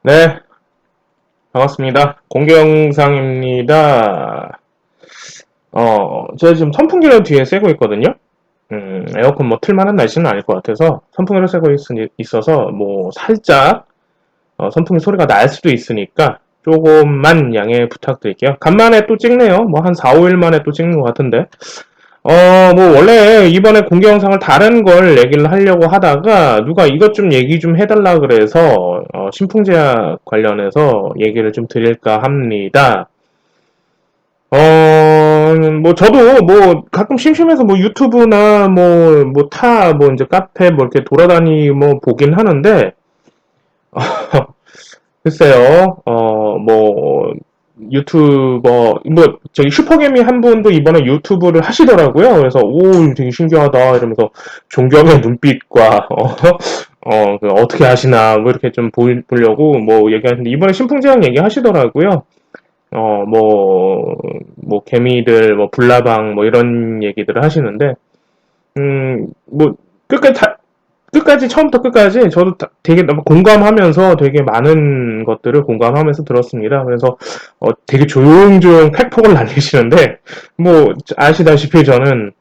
네, 반갑습니다. 공개 영상입니다. 제가 지금 선풍기를 뒤에 쐬고 있거든요. 에어컨 뭐 틀만한 날씨는 아닐 것 같아서 선풍기를 쐬고 있어서 뭐 살짝 선풍기 소리가 날 수도 있으니까 조금만 양해 부탁드릴게요. 간만에 또 찍네요. 뭐 한 4, 5일 만에 또 찍는 것 같은데. 뭐 원래 이번에 공개 영상을 다른 걸 얘기를 하려고 하다가 누가 이것 좀 얘기 좀 해달라 그래서 신풍제약 관련해서 얘기를 좀 드릴까 합니다. 뭐 저도 뭐 가끔 심심해서 뭐 유튜브나 뭐 이제 카페 뭐 이렇게 돌아다니 뭐 보긴 하는데 글쎄요, 저기 슈퍼개미 한 분도 이번에 유튜브를 하시더라고요. 그래서, 오, 되게 신기하다, 이러면서, 존경의 눈빛과, 어떻게 하시나, 뭐, 이렇게 좀 보려고, 뭐, 얘기하시는데, 이번에 신풍제약 얘기 하시더라고요. 개미들, 뭐, 불나방, 뭐, 이런 얘기들을 하시는데, 뭐, 끝까지 처음부터 끝까지 저도 되게 너무 공감하면서 되게 많은 것들을 공감하면서 들었습니다. 그래서 되게 조용조용 팩폭을 날리시는데 뭐 아시다시피 저는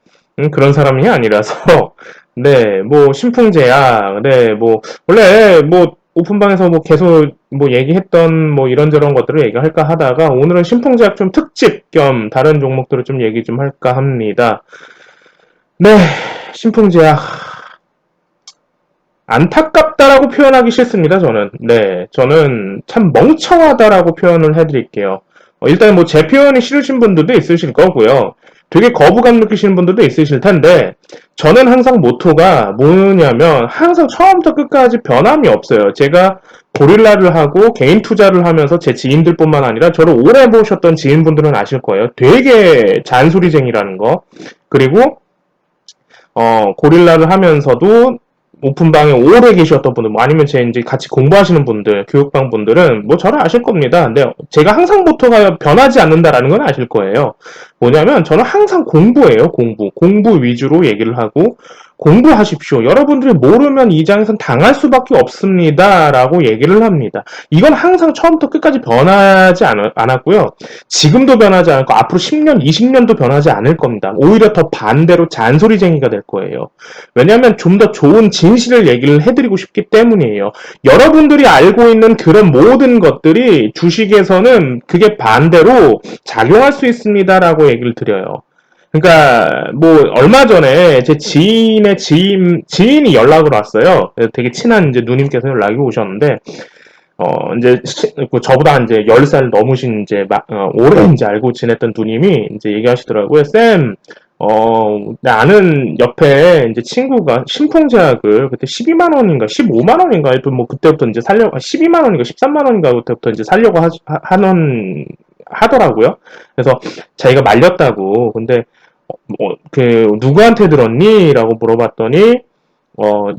그런 사람이 아니라서 네, 뭐 신풍제약, 네, 뭐 원래 뭐 오픈방에서 뭐 계속 뭐 얘기했던 뭐 이런저런 것들을 얘기할까 하다가 오늘은 신풍제약 좀 특집 겸 다른 종목들을 좀 얘기 좀 할까 합니다. 네, 신풍제약 안타깝다라고 표현하기 싫습니다, 저는. 네, 저는 참 멍청하다라고 표현을 해드릴게요. 일단 뭐 제 표현이 싫으신 분들도 있으실 거고요. 되게 거부감 느끼시는 분들도 있으실 텐데, 저는 항상 모토가 뭐냐면, 항상 처음부터 끝까지 변함이 없어요. 제가 고릴라를 하고 개인 투자를 하면서 제 지인들뿐만 아니라 저를 오래 보셨던 지인분들은 아실 거예요. 되게 잔소리쟁이라는 거. 그리고 고릴라를 하면서도 오픈방에 오래 계셨던 분들, 뭐 아니면 제 이제 같이 공부하시는 분들, 교육방 분들은 뭐 저를 아실 겁니다. 근데 제가 항상 모토가 변하지 않는다라는 건 아실 거예요. 뭐냐면 저는 항상 공부예요, 공부. 공부 위주로 얘기를 하고, 공부하십시오. 여러분들이 모르면 이 장에선 당할 수밖에 없습니다라고 얘기를 합니다. 이건 항상 처음부터 끝까지 변하지 않았고요. 지금도 변하지 않고 앞으로 10년, 20년도 변하지 않을 겁니다. 오히려 더 반대로 잔소리쟁이가 될 거예요. 왜냐하면 좀 더 좋은 진실을 얘기를 해드리고 싶기 때문이에요. 여러분들이 알고 있는 그런 모든 것들이 주식에서는 그게 반대로 작용할 수 있습니다라고 얘기를 드려요. 그러니까 뭐 얼마 전에 제 지인이 연락을 왔어요. 되게 친한 이제 누님께서 연락이 오셨는데 이제 저보다 이제 10살 넘으신 이제 오래 이제 알고 지냈던 누님이 이제 얘기하시더라고요. 쌤, 나는 옆에 이제 친구가 신풍제약을 그때 12만 원인가 15만 원인가 또 뭐 그때부터 이제 살려고 12만 원인가 13만 원인가 그때부터 이제 살려고 하더라고요. 그래서 자기가 말렸다고. 근데 누구한테 들었니? 라고 물어봤더니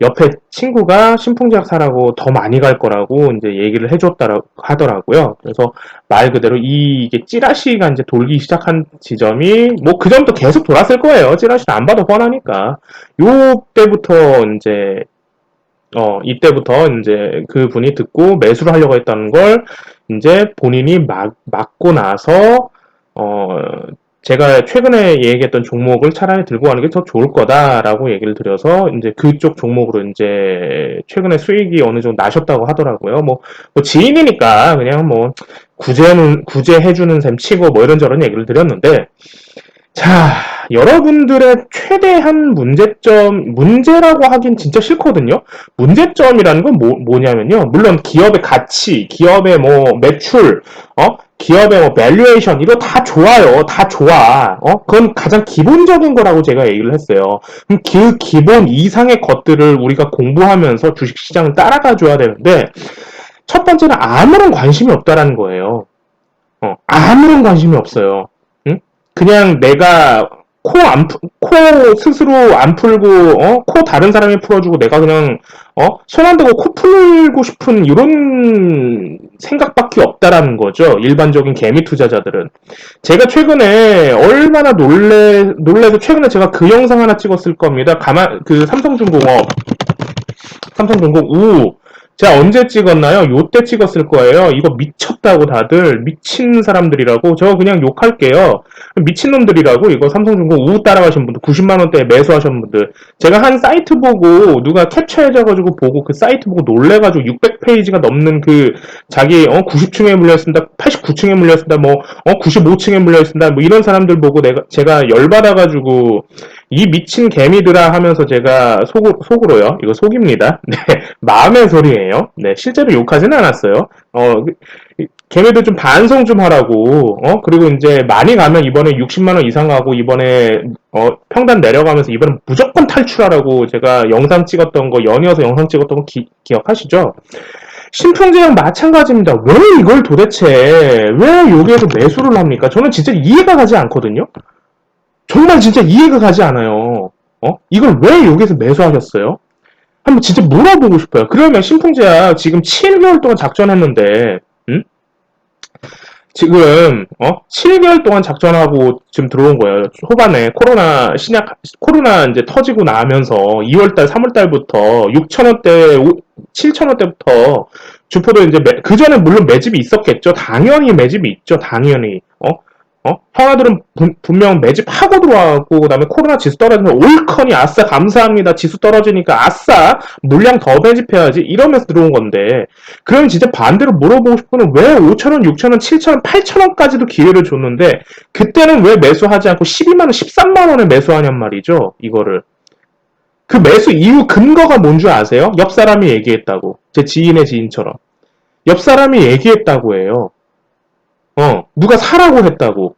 옆에 친구가 신풍제약 사라고 더 많이 갈 거라고 이제 얘기를 해줬다라고 하더라고요. 그래서 말 그대로 이게 찌라시가 이제 돌기 시작한 지점이 뭐 그 전부터 계속 돌았을 거예요. 찌라시는 안 봐도 뻔하니까. 요 때부터 이제 이때부터 이제 그 분이 듣고 매수를 하려고 했다는 걸 이제 본인이 막고 나서 어 제가 최근에 얘기했던 종목을 차라리 들고 가는 게 더 좋을 거다라고 얘기를 드려서 이제 그쪽 종목으로 이제 최근에 수익이 어느 정도 나셨다고 하더라고요. 뭐 지인이니까 그냥 뭐 구제해주는 셈 치고 뭐 이런저런 얘기를 드렸는데 자, 여러분들의 최대한 문제라고 하긴 진짜 싫거든요? 문제점이라는 건 뭐냐면요. 물론 기업의 가치, 기업의 뭐 매출, 기업의 뭐 밸류에이션, 이거 다 좋아요. 다 좋아. 그건 가장 기본적인 거라고 제가 얘기를 했어요. 그럼 그 기본 이상의 것들을 우리가 공부하면서 주식시장을 따라가 줘야 되는데, 첫 번째는 아무런 관심이 없다라는 거예요. 아무런 관심이 없어요. 응? 그냥 내가 코 스스로 안 풀고, 코 다른 사람이 풀어주고 내가 그냥, 손 안 대고 코 풀고 싶은 이런 생각밖에 없다라는 거죠. 일반적인 개미 투자자들은. 제가 최근에 얼마나 놀래서 최근에 제가 그 영상 하나 찍었을 겁니다. 삼성중공업 우 제가 언제 찍었나요? 요때 찍었을 거예요. 이거 미쳤다고 다들 미친 사람들이라고 저 그냥 욕할게요. 미친놈들이라고 이거 삼성중공 우우 따라가신 분들 90만 원대에 매수하신 분들 제가 한 사이트 보고 누가 캡처해져가지고 보고 그 사이트 보고 놀래가지고 600페이지가 넘는 그 자기 90층에 물려있습니다. 89층에 물려있습니다. 뭐 95층에 물려있습니다. 뭐 이런 사람들 보고 제가 열받아가지고 이 미친 개미들아 하면서 제가 속으로요. 이거 속입니다. 네, 마음의 소리예요. 네, 실제로 욕하지는 않았어요. 걔네들 좀 반성 좀 하라고. 그리고 이제 많이 가면 이번에 60만 원 이상 가고 이번에 평단 내려가면서 이번에 무조건 탈출하라고 제가 영상 찍었던 거 연이어서 영상 찍었던 거 기억하시죠? 신풍제약 마찬가지입니다. 왜 이걸 도대체 왜 여기에서 매수를 합니까? 저는 진짜 이해가 가지 않거든요. 정말 진짜 이해가 가지 않아요. 이걸 왜 여기서 매수하셨어요? 한번 진짜 물어보고 싶어요. 그러면 신풍제약 지금 7개월 동안 작전했는데, 지금 7개월 동안 작전하고 지금 들어온 거예요. 후반에 코로나 이제 터지고 나면서 2월달, 3월달부터 6,000원대, 7,000원대부터 주포도 이제 그 전에 물론 매집이 있었겠죠. 당연히 매집이 있죠. 당연히. 형아들은 분명 매집하고 들어와갖고, 그 다음에 코로나 지수 떨어지면 올커니, 아싸, 감사합니다. 지수 떨어지니까, 아싸, 물량 더 매집해야지. 이러면서 들어온 건데, 그럼 진짜 반대로 물어보고 싶은 건 왜 5,000원, 6,000원, 7,000원, 8,000원까지도 기회를 줬는데, 그때는 왜 매수하지 않고 12만원, 13만원에 매수하냔 말이죠, 이거를. 그 매수 이유 근거가 뭔 줄 아세요? 옆 사람이 얘기했다고. 제 지인의 지인처럼. 옆 사람이 얘기했다고 해요. 누가 사라고 했다고.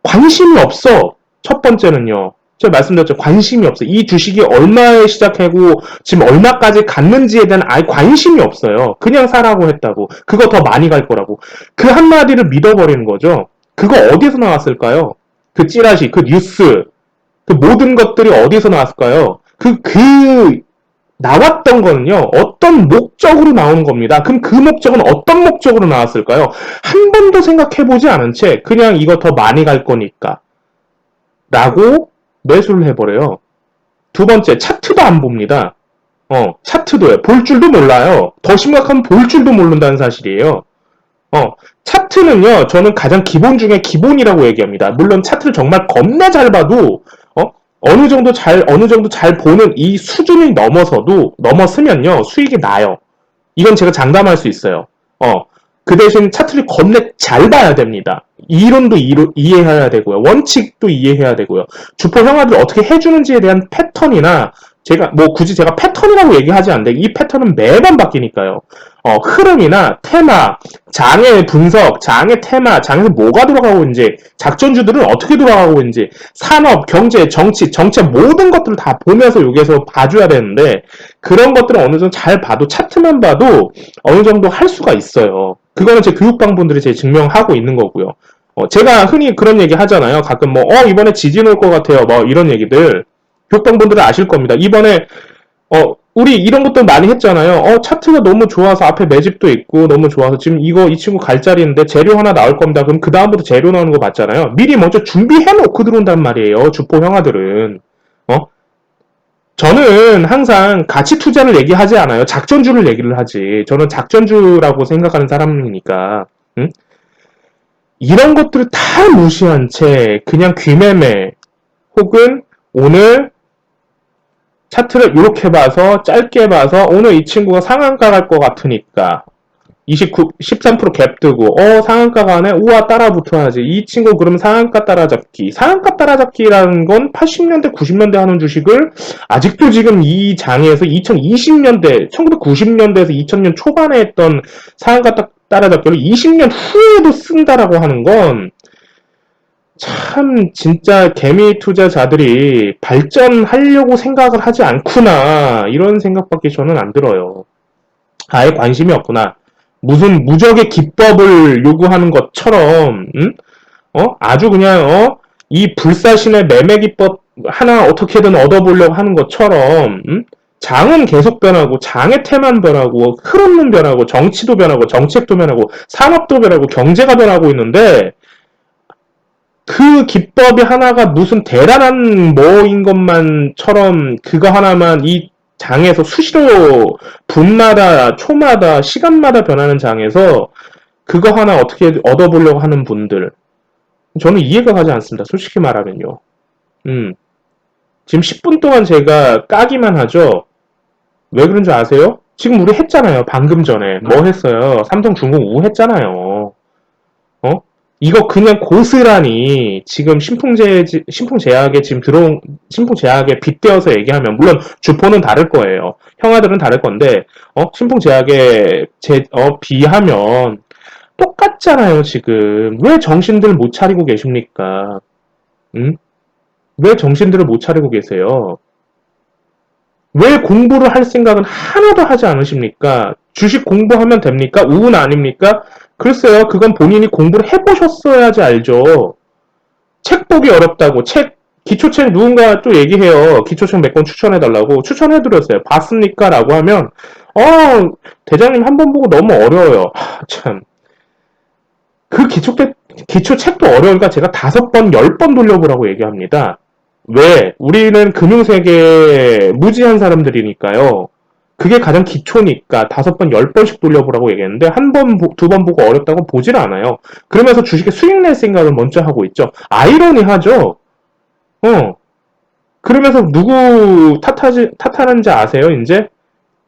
관심이 없어. 첫 번째는요. 제가 말씀드렸죠. 관심이 없어. 이 주식이 얼마에 시작하고 지금 얼마까지 갔는지에 대한 아예 관심이 없어요. 그냥 사라고 했다고. 그거 더 많이 갈 거라고. 그 한마디를 믿어버리는 거죠. 그거 어디서 나왔을까요? 그 찌라시, 그 뉴스, 그 모든 것들이 어디서 나왔을까요? 나왔던 거는요, 어떤 목적으로 나온 겁니다. 그럼 그 목적은 어떤 목적으로 나왔을까요? 한 번도 생각해보지 않은 채, 그냥 이거 더 많이 갈 거니까. 라고 매수를 해버려요. 두 번째, 차트도 안 봅니다. 차트도요. 볼 줄도 몰라요. 더 심각하면 볼 줄도 모른다는 사실이에요. 차트는요, 저는 가장 기본 중에 기본이라고 얘기합니다. 물론 차트를 정말 겁나 잘 봐도, 어느 정도 잘 보는 이 수준이 넘었으면요, 수익이 나요. 이건 제가 장담할 수 있어요. 그 대신 차트를 겁나 잘 봐야 됩니다. 이론도 이해해야 되고요. 원칙도 이해해야 되고요. 주포 형아들 어떻게 해주는지에 대한 패턴이나, 굳이 제가 패턴이라고 얘기하지 않는데, 이 패턴은 매번 바뀌니까요. 흐름이나 테마, 장의 분석, 장의 테마, 장에서 뭐가 돌아가고 있는지, 작전주들은 어떻게 돌아가고 있는지, 산업, 경제, 정치, 정책 모든 것들을 다 보면서 여기에서 봐줘야 되는데, 그런 것들은 어느 정도 잘 봐도, 차트만 봐도 어느 정도 할 수가 있어요. 그거는 제 교육방분들이 제 증명하고 있는 거고요. 제가 흔히 그런 얘기 하잖아요. 가끔 이번에 지진 올 것 같아요. 이런 얘기들. 교육방분들은 아실 겁니다. 이번에, 우리 이런 것도 많이 했잖아요. 차트가 너무 좋아서 앞에 매집도 있고 너무 좋아서 지금 이 친구 갈 자리인데 재료 하나 나올 겁니다. 그럼 그 다음부터 재료 나오는 거 맞잖아요. 미리 먼저 준비해놓고 들어온단 말이에요. 주포 형아들은. 저는 항상 가치 투자를 얘기하지 않아요. 작전주를 얘기를 하지. 저는 작전주라고 생각하는 사람이니까. 응? 이런 것들을 다 무시한 채 그냥 귀매매 혹은 오늘 차트를 이렇게 봐서 짧게 봐서 오늘 이 친구가 상한가 갈 것 같으니까 13%갭 뜨고 상한가 가네? 우와 따라 붙어야지. 이 친구 그러면 상한가 따라잡기. 상한가 따라잡기라는 건 80년대 90년대 하는 주식을 아직도 지금 이 장에서 2020년대 1990년대에서 2000년 초반에 했던 상한가 따라잡기를 20년 후에도 쓴다라고 하는 건 참 진짜 개미 투자자들이 발전하려고 생각을 하지 않구나 이런 생각밖에 저는 안 들어요. 아예 관심이 없구나. 무슨 무적의 기법을 요구하는 것처럼 아주 그냥 이 불사신의 매매 기법 하나 어떻게든 얻어보려고 하는 것처럼 장은 계속 변하고 장의 태만 변하고 흐름은 변하고 정치도 변하고 정책도 변하고 산업도 변하고 경제가 변하고 있는데 그 기법이 하나가 무슨 대단한 뭐인 것만처럼 그거 하나만 이 장에서 수시로 분마다, 초마다, 시간마다 변하는 장에서 그거 하나 어떻게 얻어보려고 하는 분들. 저는 이해가 가지 않습니다. 솔직히 말하면요. 음, 지금 10분 동안 제가 까기만 하죠. 왜 그런 줄 아세요? 지금 우리 했잖아요. 방금 전에. 뭐 했어요? 삼성중공 우 했잖아요. 어? 이거 그냥 고스란히 지금 신풍제약에 지금 들어온, 신풍제약에 빗대어서 얘기하면, 물론 주포는 다를 거예요. 형아들은 다를 건데, 신풍제약에 비하면 똑같잖아요, 지금. 왜 정신들 못 차리고 계십니까? 응? 왜 정신들을 못 차리고 계세요? 왜 공부를 할 생각은 하나도 하지 않으십니까? 주식 공부하면 됩니까? 우은 아닙니까? 글쎄요, 그건 본인이 공부를 해보셨어야지 알죠. 책 보기 어렵다고, 기초책 누군가 또 얘기해요. 기초책 몇 권 추천해달라고. 추천해드렸어요. 봤습니까? 라고 하면, 대장님 한 번 보고 너무 어려워요. 참. 그 기초책도 어려우니까 제가 5번, 10번 돌려보라고 얘기합니다. 왜? 우리는 금융세계 무지한 사람들이니까요. 그게 가장 기초니까 5번, 10번씩 돌려보라고 얘기했는데 한 번, 2번 보고 어렵다고 보질 않아요. 그러면서 주식에 수익 낼 생각을 먼저 하고 있죠. 아이러니하죠? 그러면서 누구 탓하는지 아세요, 이제?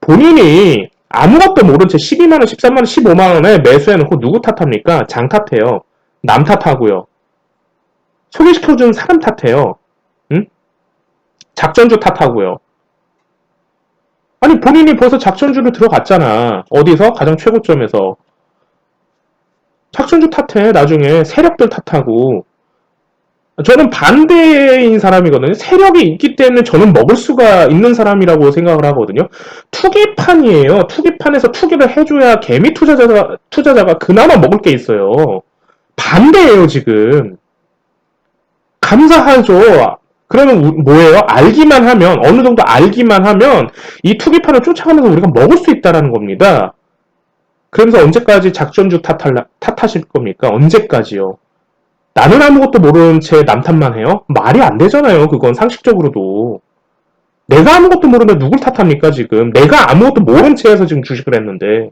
본인이 아무것도 모른 채 12만원, 13만원, 15만원에 매수해놓고 누구 탓합니까? 장 탓해요. 남 탓하고요. 소개시켜준 사람 탓해요. 응? 작전주 탓하고요. 아니 본인이 벌써 작전주로 들어갔잖아. 어디서? 가장 최고점에서. 작전주 탓해. 나중에 세력들 탓하고. 저는 반대인 사람이거든요. 세력이 있기 때문에 저는 먹을 수가 있는 사람이라고 생각을 하거든요. 투기판이에요. 투기판에서 투기를 해줘야 개미 투자자가 그나마 먹을 게 있어요. 반대예요, 지금. 감사하죠. 그러면 뭐예요? 알기만 하면, 어느 정도 알기만 하면 이 투기판을 쫓아가면서 우리가 먹을 수 있다라는 겁니다. 그러면서 언제까지 작전주 탓하실 겁니까? 언제까지요? 나는 아무것도 모르는 채 남탓만 해요? 말이 안 되잖아요. 그건 상식적으로도. 내가 아무것도 모르는데 누굴 탓합니까, 지금? 내가 아무것도 모른 채에서 지금 주식을 했는데.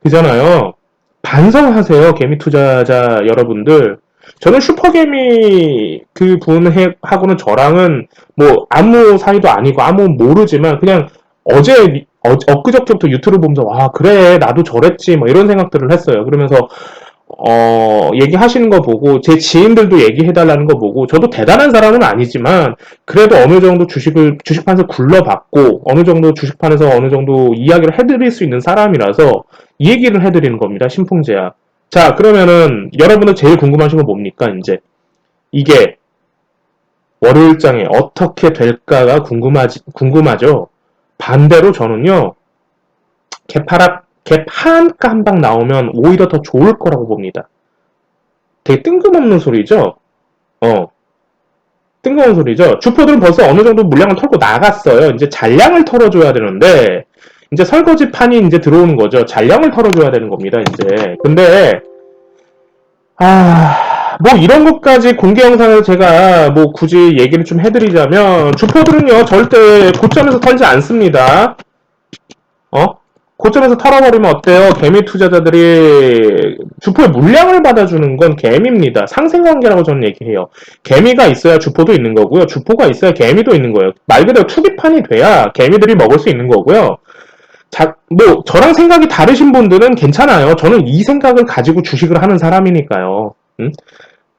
그잖아요. 반성하세요, 개미 투자자 여러분들. 저는 슈퍼개미 그 분하고는 저랑은 뭐 아무 사이도 아니고 아무 모르지만 그냥 엊그저께부터 유튜브를 보면서 와 그래 나도 저랬지 뭐 이런 생각들을 했어요. 그러면서 얘기하시는 거 보고 제 지인들도 얘기해달라는 거 보고 저도 대단한 사람은 아니지만 그래도 어느 정도 주식판에서 굴러봤고 어느 정도 주식판에서 어느 정도 이야기를 해드릴 수 있는 사람이라서 이 얘기를 해드리는 겁니다. 신풍제약. 자, 그러면은 여러분은 제일 궁금하신 건 뭡니까? 이제 이게 월요일장에 어떻게 될까가 궁금하죠? 반대로 저는요, 갭하한가 한 방 나오면 오히려 더 좋을 거라고 봅니다. 되게 뜬금없는 소리죠? 뜬금없는 소리죠? 주포들은 벌써 어느 정도 물량을 털고 나갔어요. 이제 잔량을 털어줘야 되는데, 이제 설거지판이 이제 들어오는 거죠. 잔량을 털어줘야 되는 겁니다, 이제. 근데, 뭐 이런 것까지 공개 영상을 제가 뭐 굳이 얘기를 좀 해드리자면, 주포들은요, 절대 고점에서 털지 않습니다. 고점에서 털어버리면 어때요? 개미 투자자들이 주포의 물량을 받아주는 건 개미입니다. 상생관계라고 저는 얘기해요. 개미가 있어야 주포도 있는 거고요. 주포가 있어야 개미도 있는 거예요. 말 그대로 투기판이 돼야 개미들이 먹을 수 있는 거고요. 저랑 생각이 다르신 분들은 괜찮아요. 저는 이 생각을 가지고 주식을 하는 사람이니까요.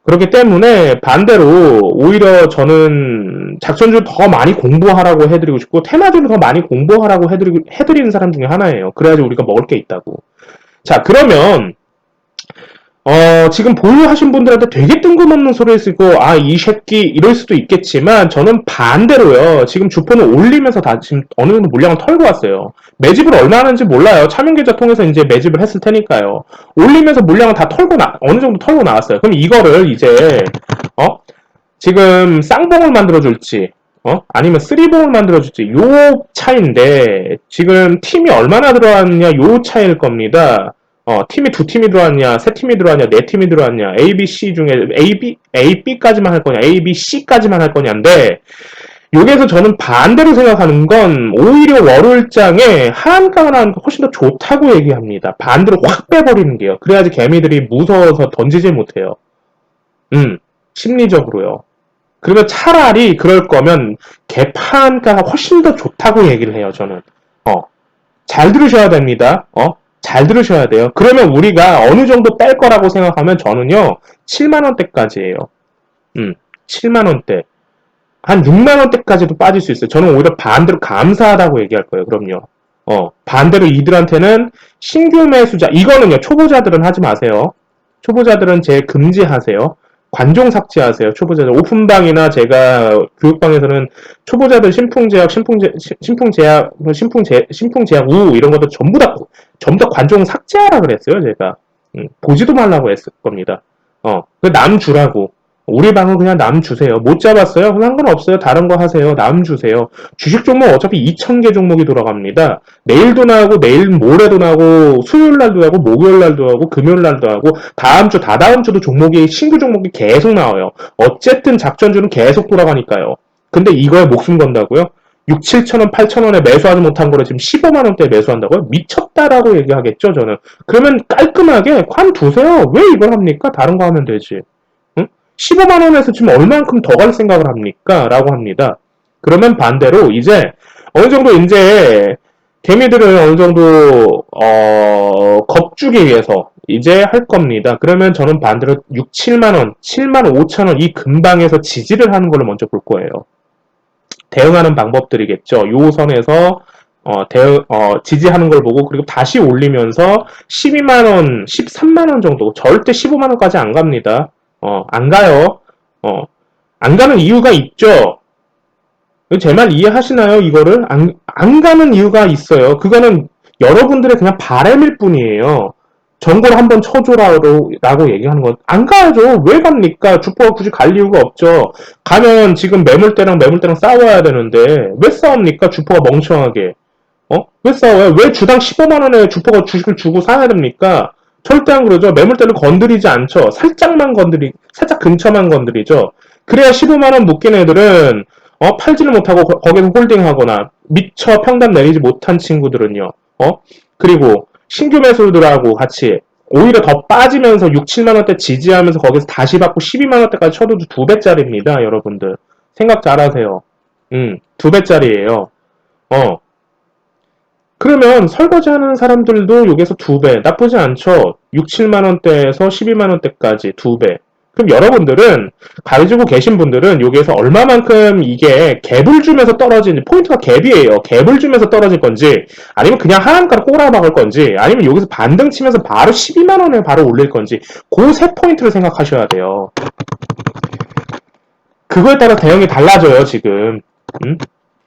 그렇기 때문에 반대로 오히려 저는 작전주 더 많이 공부하라고 해드리고 싶고 테마주를 더 많이 공부하라고 해드리는 사람 중에 하나예요. 그래야지 우리가 먹을 게 있다고. 자, 그러면 지금 보유하신 분들한테 되게 뜬금없는 소리를 쓰고 이 새끼 이럴 수도 있겠지만 저는 반대로요. 지금 주포는 올리면서 다 지금 어느 정도 물량을 털고 왔어요. 매집을 얼마 하는지 몰라요. 차명계좌 통해서 이제 매집을 했을 테니까요. 올리면서 물량을 다 어느 정도 털고 나왔어요. 그럼 이거를 이제 지금 쌍봉을 만들어줄지 아니면 쓰리봉을 만들어줄지 요 차인데 지금 팀이 얼마나 들어왔냐 요 차일 겁니다. 팀이 2팀이 들어왔냐, 3팀이 들어왔냐, 4팀이 들어왔냐, A, B, C 중에 A, B까지만 할 거냐, A, B, C까지만 할 거냐인데, 여기에서 저는 반대로 생각하는 건 오히려 월요일장에 하한가가 나는 게 훨씬 더 좋다고 얘기합니다. 반대로 확 빼버리는 게요. 그래야지 개미들이 무서워서 던지질 못해요. 심리적으로요. 그러면 차라리 그럴 거면 개파한가가 훨씬 더 좋다고 얘기를 해요, 저는. 잘 들으셔야 됩니다. 잘 들으셔야 돼요. 그러면 우리가 어느 정도 뺄 거라고 생각하면 저는요, 7만원대까지예요. 7만원대. 한 6만원대까지도 빠질 수 있어요. 저는 오히려 반대로 감사하다고 얘기할 거예요, 그럼요. 반대로 이들한테는 신규 매수자, 이거는요, 초보자들은 하지 마세요. 초보자들은 제일 금지하세요. 관종 삭제하세요. 초보자들. 오픈방이나 제가 교육방에서는 초보자들 신풍제약 우 이런 것도 전부 다 관종 삭제하라 그랬어요. 제가. 보지도 말라고 했을 겁니다. 남 주라고. 우리 방은 그냥 남 주세요. 못 잡았어요? 상관없어요. 다른 거 하세요. 남 주세요. 주식 종목 어차피 2,000개 종목이 돌아갑니다. 내일도 나오고 내일 모레도 나오고 수요일 날도 하고 목요일 날도 하고 금요일 날도 하고 다음 주 다다음 주도 종목이 신규 종목이 계속 나와요. 어쨌든 작전주는 계속 돌아가니까요. 근데 이거에 목숨 건다고요? 6, 7천원, 8천원에 매수하지 못한 거를 지금 15만원대에 매수한다고요? 미쳤다라고 얘기하겠죠, 저는. 그러면 깔끔하게 관두세요. 왜 이걸 합니까? 다른 거 하면 되지. 15만원에서 지금 얼만큼 더 갈 생각을 합니까? 라고 합니다. 그러면 반대로 이제 어느 정도 이제 개미들을 어느 정도 겁주기 위해서 이제 할 겁니다. 그러면 저는 반대로 6, 7만원, 7만 5천원 이 근방에서 지지를 하는 걸로 먼저 볼 거예요. 대응하는 방법들이겠죠. 요 선에서 지지하는 걸 보고 그리고 다시 올리면서 12만원, 13만원 정도 절대 15만원까지 안 갑니다. 안 가요. 안 가는 이유가 있죠. 제 말 이해하시나요? 이거를? 안 가는 이유가 있어요. 그거는 여러분들의 그냥 바람일 뿐이에요. 정보를 한번 쳐줘라고 얘기하는 건 안 가야죠. 왜 갑니까? 주포가 굳이 갈 이유가 없죠. 가면 지금 매물대랑 싸워야 되는데 왜 싸웁니까? 주포가 멍청하게. 왜 싸워요? 왜 주당 15만원에 주포가 주식을 주고 사야 됩니까? 절대 안 그러죠. 매물대를 건드리지 않죠. 살짝 근처만 건드리죠. 그래야 15만원 묶인 애들은, 팔지를 못하고 거기서 홀딩하거나, 미처 평단 내리지 못한 친구들은요, 그리고 신규 매수들하고 같이, 오히려 더 빠지면서 6, 7만원대 지지하면서 거기서 다시 받고 12만원대까지 쳐도 2배짜리입니다, 여러분들. 생각 잘 하세요. 2배짜리예요. 그러면 설거지하는 사람들도 여기서 2배 나쁘지 않죠. 6, 7만원대에서 12만원대까지 2배. 그럼 여러분들은 가지고 계신 분들은 여기에서 얼마만큼 이게 갭을 주면서 떨어지는 포인트가 갭이에요. 갭을 주면서 떨어질 건지 아니면 그냥 하한가를 꼬라박을 건지 아니면 여기서 반등 치면서 바로 12만원에 바로 올릴 건지 그 세 포인트를 생각하셔야 돼요. 그거에 따라 대응이 달라져요 지금.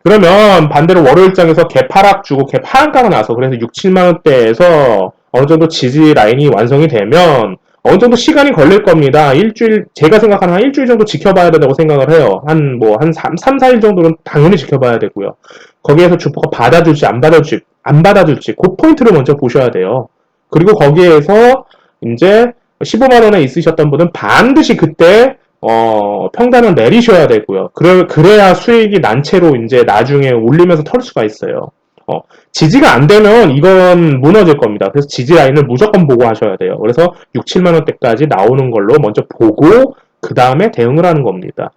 그러면 반대로 월요일장에서 갭 하락 주고 갭 하한가가 나서 그래서 6, 7만원대에서 어느 정도 지지 라인이 완성이 되면 어느 정도 시간이 걸릴 겁니다. 일주일, 제가 생각하는 한 일주일 정도 지켜봐야 된다고 생각을 해요. 한 3, 4일 정도는 당연히 지켜봐야 되고요. 거기에서 주포가 받아줄지 안 받아줄지 그 포인트를 먼저 보셔야 돼요. 그리고 거기에서 이제 15만원에 있으셨던 분은 반드시 그때 평단을 내리셔야 되고요. 그래야 수익이 난채로 이제 나중에 올리면서 털 수가 있어요. 지지가 안 되면 이건 무너질 겁니다. 그래서 지지 라인을 무조건 보고 하셔야 돼요. 그래서 6, 7만원대까지 나오는 걸로 먼저 보고 그 다음에 대응을 하는 겁니다.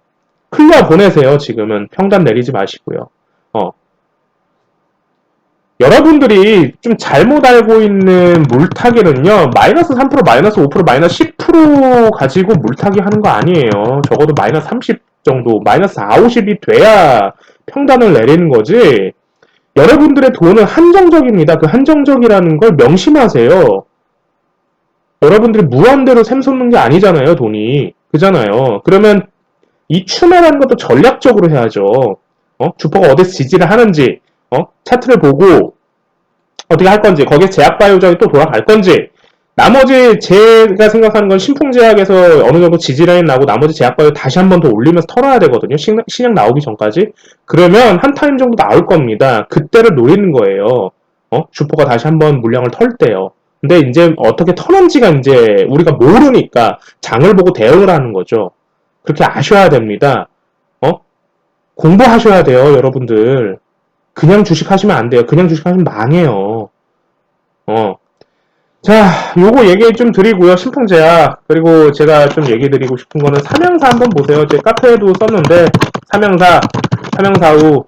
클리어 보내세요. 지금은 평단 내리지 마시고요. 여러분들이 좀 잘못 알고 있는 물타기는요, 마이너스 3%, 마이너스 5%, 마이너스 10% 가지고 물타기 하는 거 아니에요. 적어도 마이너스 30 정도, 마이너스 4, 50이 돼야 평단을 내리는 거지. 여러분들의 돈은 한정적입니다. 그 한정적이라는 걸 명심하세요. 여러분들이 무한대로 샘솟는 게 아니잖아요, 돈이. 그잖아요. 그러면 이 추매라는 것도 전략적으로 해야죠. 주포가 어디서 지지를 하는지, 차트를 보고 어떻게 할 건지, 거기에 제약바이오작이 또 돌아갈 건지, 나머지 제가 생각하는 건 신풍제약에서 어느 정도 지지라인 나고 나머지 제약바이오 다시 한 번 더 올리면서 털어야 되거든요. 신약 나오기 전까지. 그러면 한 타임 정도 나올 겁니다. 그때를 노리는 거예요. 주포가 다시 한 번 물량을 털 때요. 근데 이제 어떻게 터는지가 이제 우리가 모르니까 장을 보고 대응을 하는 거죠. 그렇게 아셔야 됩니다. 공부하셔야 돼요, 여러분들. 그냥 주식하시면 안 돼요. 그냥 주식하시면 망해요. 어. 자, 요거 얘기 좀 드리고요. 신풍제약. 그리고 제가 좀 얘기 드리고 싶은 거는 삼양사 한번 보세요. 제 카페에도 썼는데, 삼양사 우,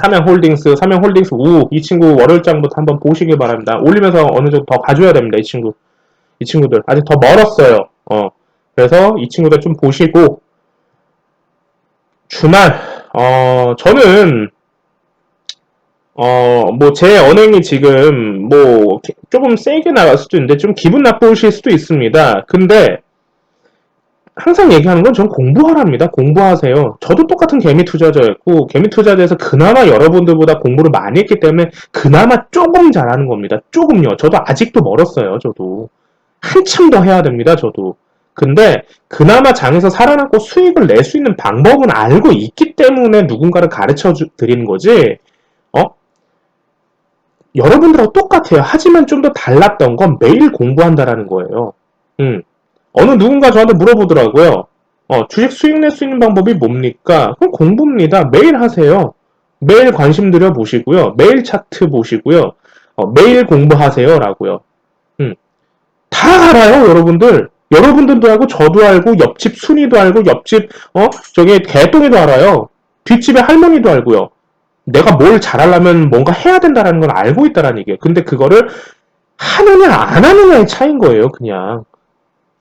삼양홀딩스 우, 이 친구 월요일장부터 한번 보시길 바랍니다. 올리면서 어느 정도 더 가져야 됩니다, 이 친구들. 아직 더 멀었어요. 그래서 이 친구들 좀 보시고, 주말, 저는, 뭐, 제 언행이 지금, 뭐, 조금 세게 나갈 수도 있는데, 좀 기분 나쁘실 수도 있습니다. 근데, 항상 얘기하는 건 전 공부하랍니다. 공부하세요. 저도 똑같은 개미 투자자였고, 개미 투자자에서 그나마 여러분들보다 공부를 많이 했기 때문에, 그나마 조금 잘하는 겁니다. 조금요. 저도 아직도 멀었어요, 저도. 한참 더 해야 됩니다, 저도. 근데, 그나마 장에서 살아남고 수익을 낼 수 있는 방법은 알고 있기 때문에 누군가를 가르쳐 드리는 거지, 어? 여러분들하고 똑같아요. 하지만 좀 더 달랐던 건 매일 공부한다라는 거예요. 어느 누군가 저한테 물어보더라고요. 주식 수익 낼 수 있는 방법이 뭡니까? 그럼 공부입니다. 매일 하세요. 매일 관심 들여 보시고요. 매일 차트 보시고요. 매일 공부하세요. 라고요. 음, 다 알아요, 여러분들. 여러분들도 알고, 저도 알고, 옆집 순이도 알고, 옆집, 저기 개똥이도 알아요. 뒷집에 할머니도 알고요. 내가 뭘 잘하려면 뭔가 해야 된다는 건 알고 있다라는 얘기예요. 근데 그거를 하느냐 안 하느냐의 차이인 거예요, 그냥.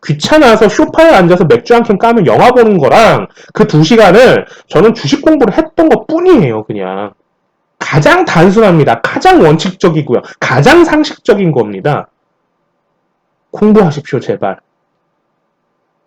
귀찮아서 소파에 앉아서 맥주 한 캔 까면 영화 보는 거랑 그 2시간을 저는 주식 공부를 했던 것 뿐이에요, 그냥. 가장 단순합니다. 가장 원칙적이고요. 가장 상식적인 겁니다. 공부하십시오, 제발.